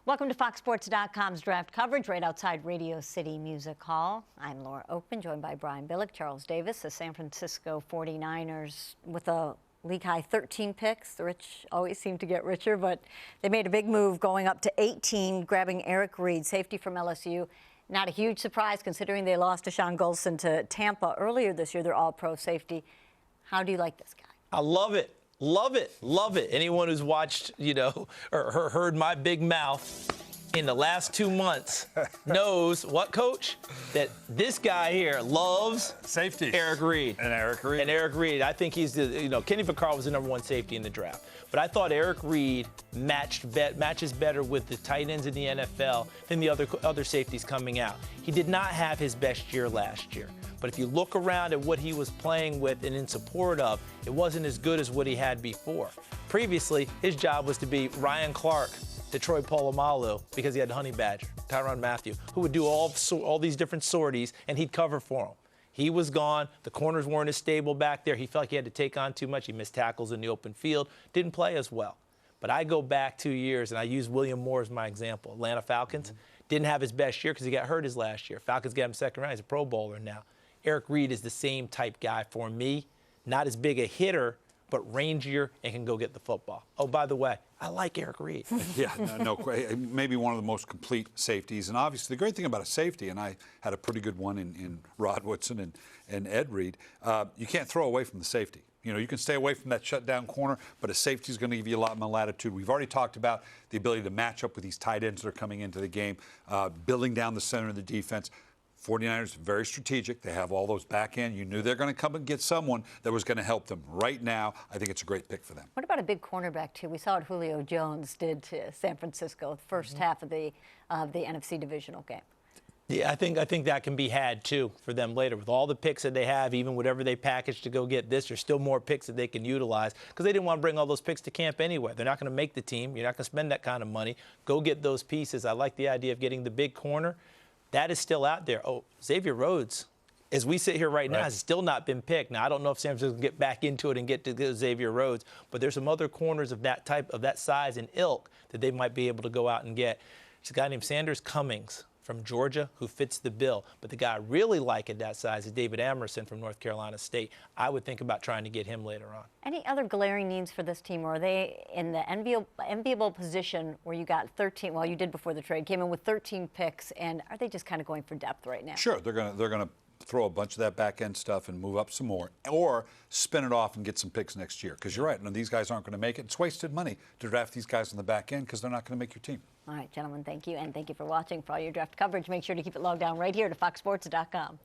Welcome to FoxSports.com's draft coverage right outside Radio City Music Hall. I'm Laura Oakman, joined by Brian Billick, Charles Davis, the San Francisco 49ers with a league-high 13 picks. The rich always seem to get richer, but they made a big move going up to 18, grabbing Eric Reid, safety from LSU. Not a huge surprise considering they lost Deshaun Golson to Tampa earlier this year. They're all-pro safety. How do you like this guy? I love it. Love it. Love it. Anyone who's watched, or heard my big mouth in the last 2 months knows what, Coach? That this guy here loves safety. Eric Reid. And Eric Reid. And Eric Reid. I think he's Kenny Vaccaro was the #1 safety in the draft. But I thought Eric Reid matches better with the tight ends in the NFL than the other safeties coming out. He did not have his best year last year. But if you look around at what he was playing with and in support of, it wasn't as good as what he had before. Previously, his job was to be Ryan Clark to Troy Polamalu because he had Honey Badger, Tyrann Mathieu, who would do all these different sorties, and he'd cover for him. He was gone. The corners weren't as stable back there. He felt like he had to take on too much. He missed tackles in the open field, didn't play as well. But I go back 2 years, and I use William Moore as my example. Atlanta Falcons didn't have his best year because he got hurt his last year. Falcons got him second round. He's a Pro Bowler now. Eric Reid is the same type guy for me. Not as big a hitter, but rangier and can go get the football. Oh, by the way, I like Eric Reid. Yeah, maybe one of the most complete safeties. And obviously, the great thing about a safety, and I had a pretty good one in Rod Woodson and Ed Reed, you can't throw away from the safety. You can stay away from that shutdown corner, but a safety is going to give you a lot more latitude. We've already talked about the ability to match up with these tight ends that are coming into the game, building down the center of the defense. 49ers, very strategic. They have all those back end. You knew they're going to come and get someone that was going to help them. Right now, I think it's a great pick for them. What about a big cornerback, too? We saw what Julio Jones did to San Francisco the first half of the NFC divisional game. Yeah, I think that can be had, too, for them later. With all the picks that they have, even whatever they package to go get this, there's still more picks that they can utilize because they didn't want to bring all those picks to camp anyway. They're not going to make the team. You're not going to spend that kind of money. Go get those pieces. I like the idea of getting the big corner. That is still out there. Oh, Xavier Rhodes, as we sit here right now, has still not been picked. Now, I don't know if San Francisco can get back into it and get to Xavier Rhodes, but there's some other corners of that type, of that size and ilk that they might be able to go out and get. There's a guy named Sanders Cummings from Georgia who fits the bill. But the guy I really like at that size is David Amerson from North Carolina State. I would think about trying to get him later on. Any other glaring needs for this team, or are they in the enviable position where you got 13, well, you did before the trade, came in with 13 picks, and are they just kind of going for depth right now? Sure, they're gonna throw a bunch of that back end stuff and move up some more, or spin it off and get some picks next year. Because you're right, these guys aren't going to make it. It's wasted money to draft these guys on the back end because they're not going to make your team. All right, gentlemen, thank you, and thank you for watching. For all your draft coverage, make sure to keep it logged on right here to FoxSports.com.